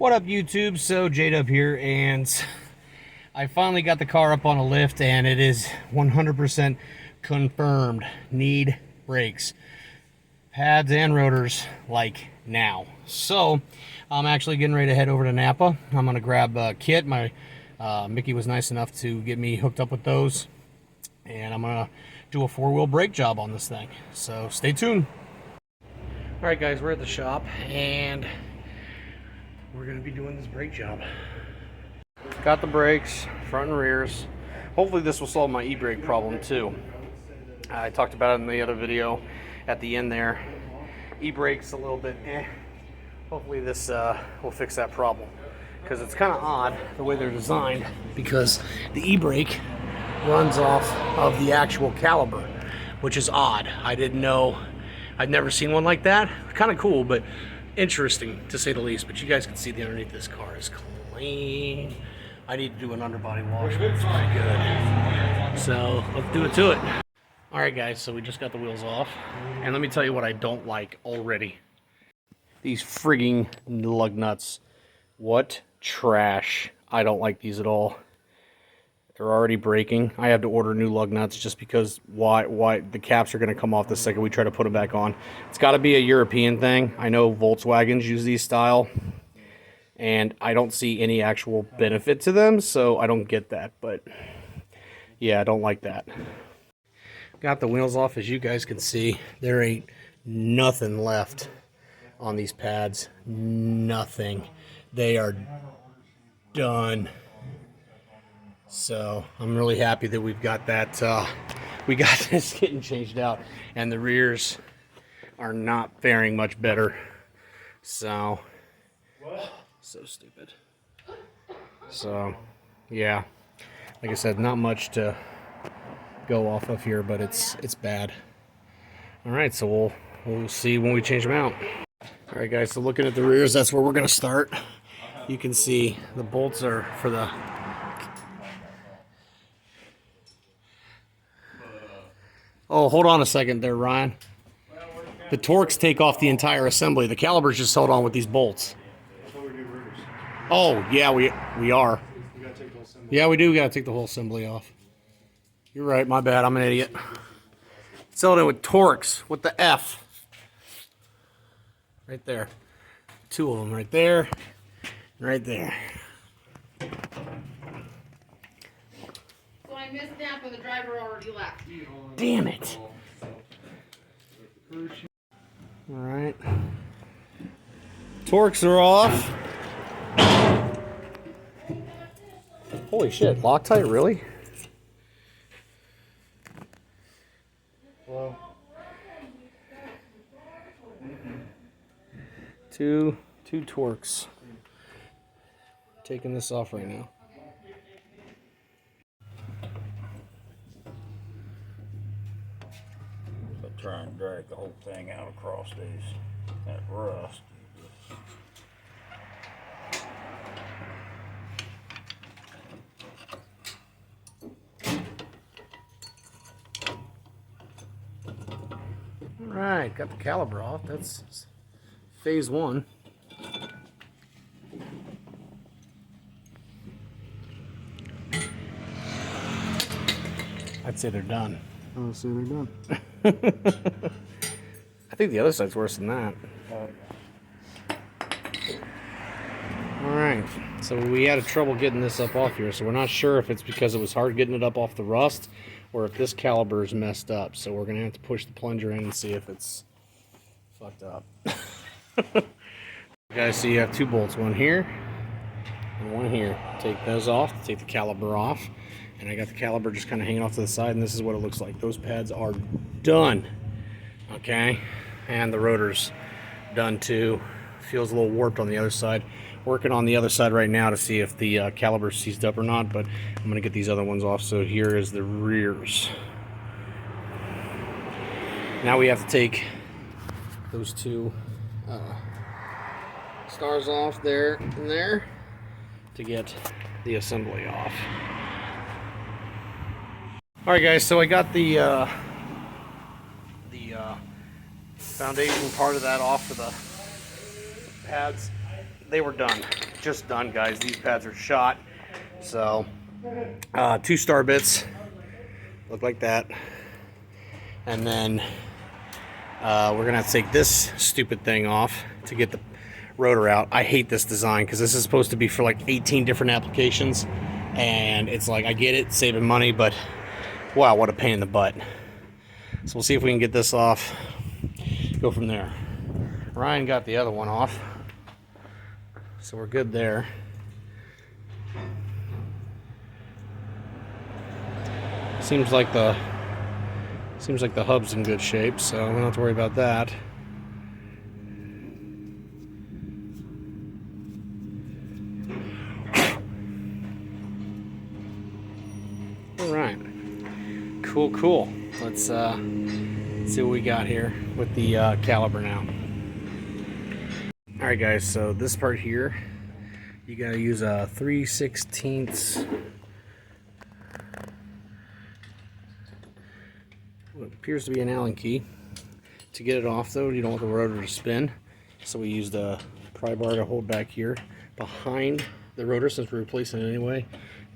What up, YouTube? So J-Dub here, and I finally got the car up on a lift, and it is 100% confirmed. Need brakes, pads, and rotors like now. So I'm actually getting ready to head over to Napa. I'm gonna grab a kit. Mickey was nice enough to get me hooked up with those, and I'm gonna do a four-wheel brake job on this thing. So stay tuned. All right, guys, we're at the shop, and we're going to be doing this brake job. Got the brakes, front and rears. Hopefully this will solve my e-brake problem too. I talked about it in the other video at the end there. E-brake's a little bit Hopefully this will fix that problem, because it's kind of odd the way they're designed, because the e-brake runs off of the actual caliper, which is odd. I didn't know. I've never seen one like that. Kind of cool, but interesting to say the least. But you guys can see the underneath this car is clean. I need to do an underbody wash. It's pretty good. So let's do it to it. All right, guys. So we just got the wheels off, and let me tell you what I don't like already. These frigging lug nuts. What trash! I don't like these at all. They're already breaking. I have to order new lug nuts just because why the caps are going to come off the second we try to put them back on. It's got to be a European thing. I know Volkswagens use these style, and I don't see any actual benefit to them, so I don't get that. But yeah, I don't like that. Got the wheels off. As you guys can see, there ain't nothing left on these pads. Nothing. They are done. So I'm really happy that we've got that. We got this getting changed out, and the rears are not faring much better. So stupid. So yeah, like I said, not much to go off of here, but it's bad. All right, so we'll see when we change them out. All right, guys. So looking at the rears, that's where we're gonna start. You can see the bolts are for the. Oh, hold on a second there, Ryan. The Torx take off the entire assembly. The caliper's just held on with these bolts. Oh, yeah, we are. Yeah, we do got to take the whole assembly off. You're right, my bad. I'm an idiot. It's held in with Torx, with the F. Right there. Two of them right there. Right there. I missed Napa, the driver already left. Damn it. Alright. Torx are off. Holy shit, Loctite, really? Hello. Two Torx. Taking this off right now. Try and drag the whole thing out across these, that rust. All right, got the caliper off. That's phase one. I'd say they're done. Oh, so they're done. I think the other side's worse than that. Alright, so we had trouble getting this up off here, so we're not sure if it's because it was hard getting it up off the rust or if this caliper is messed up. So we're going to have to push the plunger in and see if it's fucked up. Guys, so you have two bolts, one here and one here. Take those off, take the caliper off. And I got the caliper just kind of hanging off to the side, and this is what it looks like. Those pads are done. Okay, and the rotor's done too. Feels a little warped on the other side. Working on the other side right now to see if the caliper's seized up or not, but I'm gonna get these other ones off. So here is the rears. Now we have to take those two stars off there and there to get the assembly off. All right, guys, so I got the foundation part of that off for the pads. They were done. just done, guys. These pads are shot. So 2 star bits look like that, and then we're gonna have to take this stupid thing off to get the rotor out. I hate this design because this is supposed to be for like 18 different applications, and it's like, I get it, saving money, but wow, what a pain in the butt. So we'll see if we can get this off, go from there. Ryan got the other one off, so we're good there. Seems like the hub's in good shape, so we don't have to worry about that. All right, cool. Let's see what we got here with the caliber now. All right, guys. So this part here, you gotta use a 3/16. What appears to be an Allen key. To get it off, though, you don't want the rotor to spin, so we used a pry bar to hold back here behind the rotor, since we're replacing it anyway.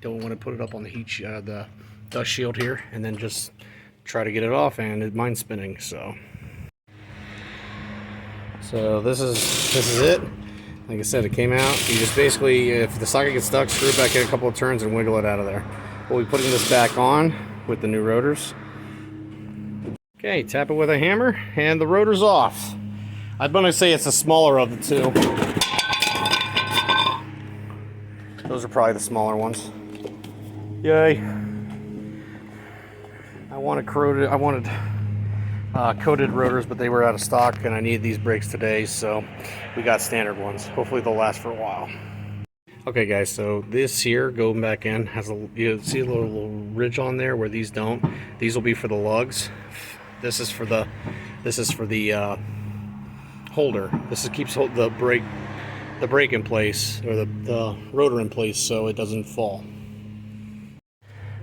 Don't want to put it up on the heat, the dust shield here, and then just try to get it off, and mine's spinning. So this is it. Like I said, it came out. You just basically, if the socket gets stuck, screw it back in a couple of turns and wiggle it out of there. We'll be putting this back on with the new rotors. Okay, tap it with a hammer, and the rotor's off. I'd want to say it's the smaller of the two. Those are probably the smaller ones. Yay. I wanted coated rotors, but they were out of stock, and I needed these brakes today, so we got standard ones. Hopefully they'll last for a while. Okay, guys, so this here, going back in, has you see a little ridge on there where these don't. These will be for the lugs. This is for the holder. Keeps the brake in place, or the rotor in place, so it doesn't fall.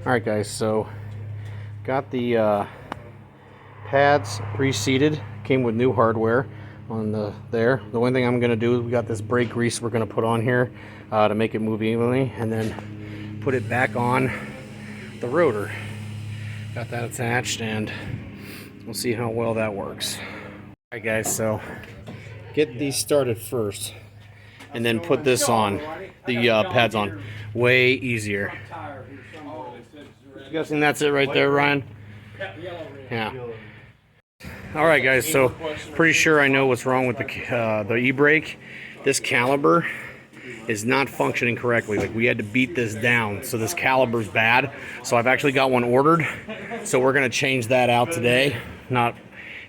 All right, guys, so got the pads reseated. Came with new hardware on there. The one thing I'm going to do is we got this brake grease we're going to put on here to make it move evenly, and then put it back on the rotor. Got that attached, and we'll see how well that works. Alright, guys, so get these started first, and then put this on, the pads on. Way easier. I'm guessing that's it right there, Ryan? Yeah. Alright, guys, so pretty sure I know what's wrong with the e-brake. This caliber is not functioning correctly. Like, we had to beat this down, so this caliber's bad. So I've actually got one ordered, so we're going to change that out today. Not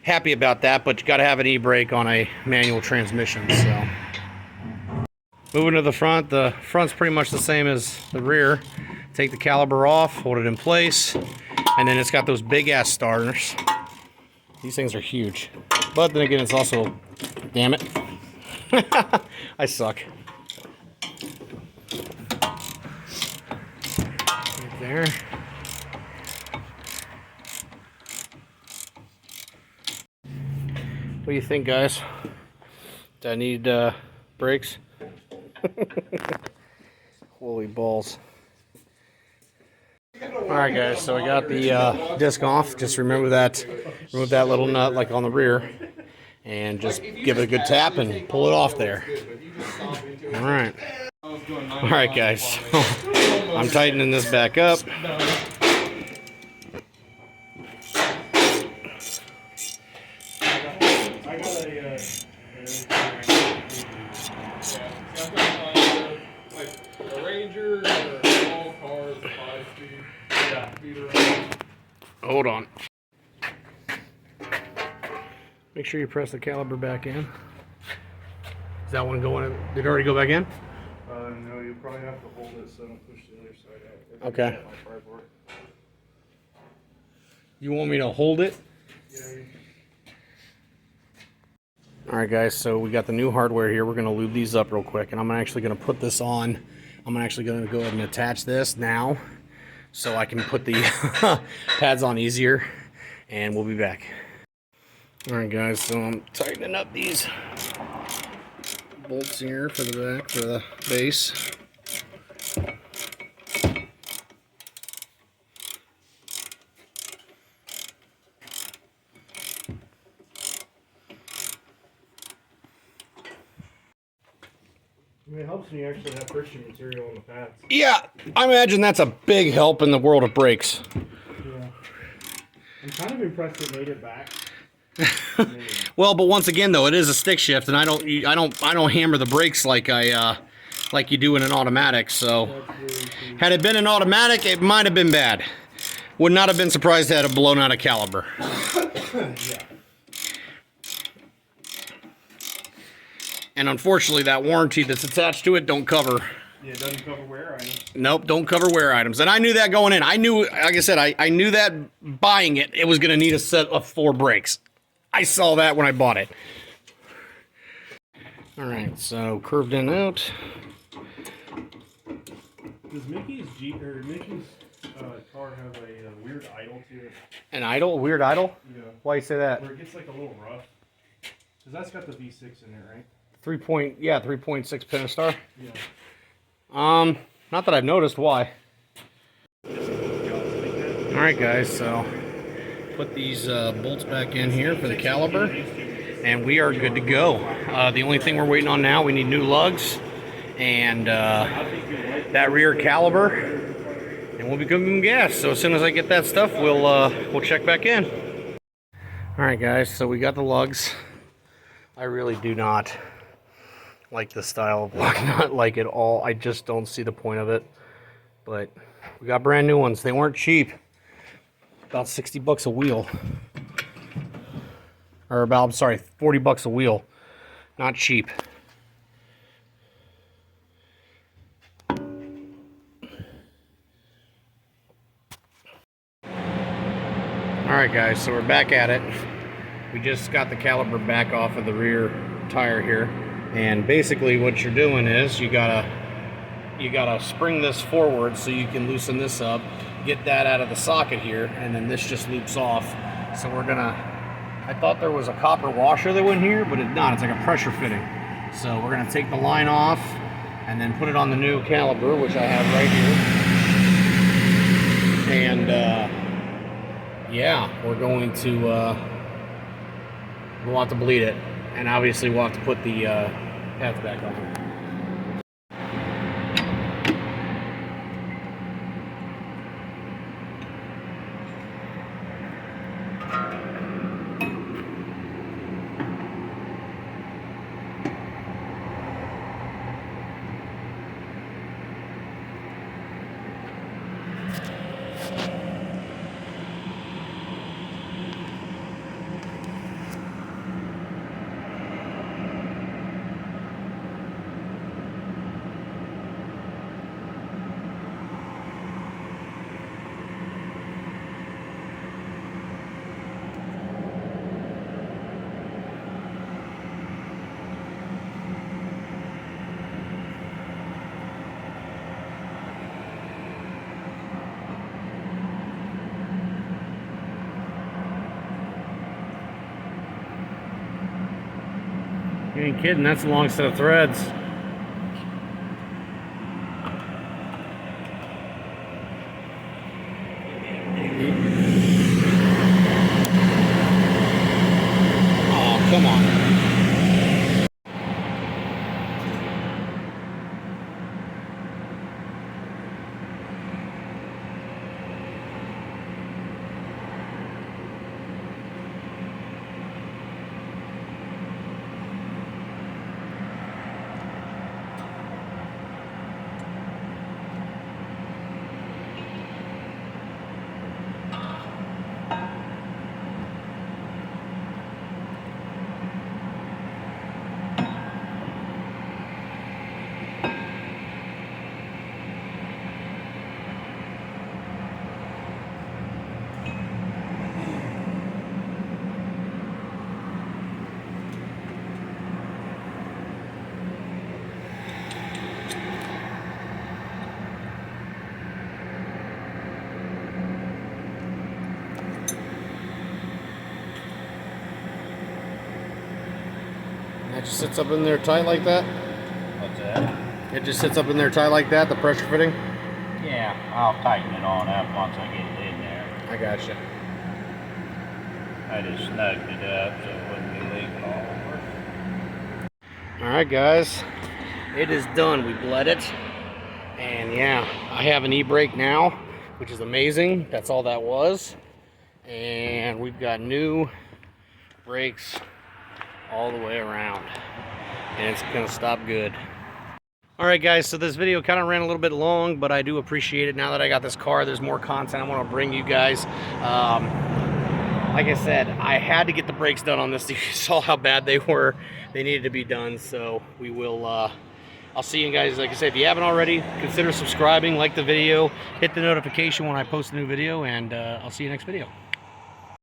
happy about that, but you got to have an e-brake on a manual transmission. So moving to the front's pretty much the same as the rear. Take the caliber off, hold it in place, and then it's got those big ass starters. These things are huge, but then again, it's also, damn it, I suck. Right there. What do you think, guys? Do I need brakes? Holy balls. Alright, guys, so I got the disc off. Just rememove that little nut like on the rear, and just give it a good tap and pull it off there. Alright. Alright, guys, so I'm tightening this back up. Hold on. Make sure you press the caliber back in. Is that one going in? Did it already go back in? No, you probably have to hold it so don't push the other side out. Okay. You want me to hold it? Yeah. Alright, guys, so we got the new hardware here. We're going to lube these up real quick, and I'm actually going to put this on. I'm actually going to go ahead and attach this now, so I can put the pads on easier, and we'll be back. Alright, guys, so I'm tightening up these bolts here for the back, for the base. I mean, it helps when you actually have friction material on the pads. Yeah, I imagine that's a big help in the world of brakes. Yeah. I'm kind of impressed it made it back. Well, but once again, though, it is a stick shift, and I don't hammer the brakes like like you do in an automatic. So, That's very true. had it been an automatic, it might have been bad. Would not have been surprised to have it blown out of caliber. Yeah. And unfortunately, that warranty that's attached to it don't cover. Yeah, it doesn't cover wear items. Nope, don't cover wear items. And I knew that going in. I knew, like I said, I knew that buying it, it was going to need a set of 4 brakes. I saw that when I bought it. All right, so curved in out. Does Mickey's car have a weird idle to it? An idle? Weird idle? Yeah. Why you say that? Where it gets like a little rough. Cause that's got the V6 in it, right? 3.6 Pentastar. Yeah. Not that I've noticed. Why? All right, guys. So put these bolts back in here for the caliber, and we are good to go. The only thing we're waiting on now, we need new lugs and that rear caliber, and we'll be giving them gas. So as soon as I get that stuff, we'll check back in. All right, guys. So we got the lugs. I really do not like the style of lug nut, like at all. I just don't see the point of it. But we got brand new ones. They weren't cheap. About 60 bucks a wheel. Or about, I'm sorry, 40 bucks a wheel. Not cheap. Alright guys, so we're back at it. We just got the caliper back off of the rear tire here. And basically what you're doing is you gotta spring this forward so you can loosen this up, get that out of the socket here, and then this just loops off. So I thought there was a copper washer that went here, but it's not. It's like a pressure fitting. So we're gonna take the line off and then put it on the new caliper, which I have right here. And yeah, we're going to we'll have to bleed it, and obviously we'll have to put the pads back on. You ain't kidding, that's a long set of threads. Oh, come on. just sits up in there tight like that? What's that? It just sits up in there tight like that, the pressure fitting? Yeah, I'll tighten it on up once I get it in there. I gotcha. I just snugged it up so it wouldn't be leaking all over. Alright guys, it is done. We bled it. And yeah, I have an e-brake now, which is amazing. That's all that was. And we've got new brakes all the way around. And it's gonna stop good. Alright guys, so this video kind of ran a little bit long, but I do appreciate it. Now that I got this car, there's more content I want to bring you guys. Like I said, I had to get the brakes done on this. You saw how bad they were. They needed to be done, so we will, I'll see you guys. Like I said, if you haven't already, consider subscribing, like the video, hit the notification when I post a new video, and I'll see you next video.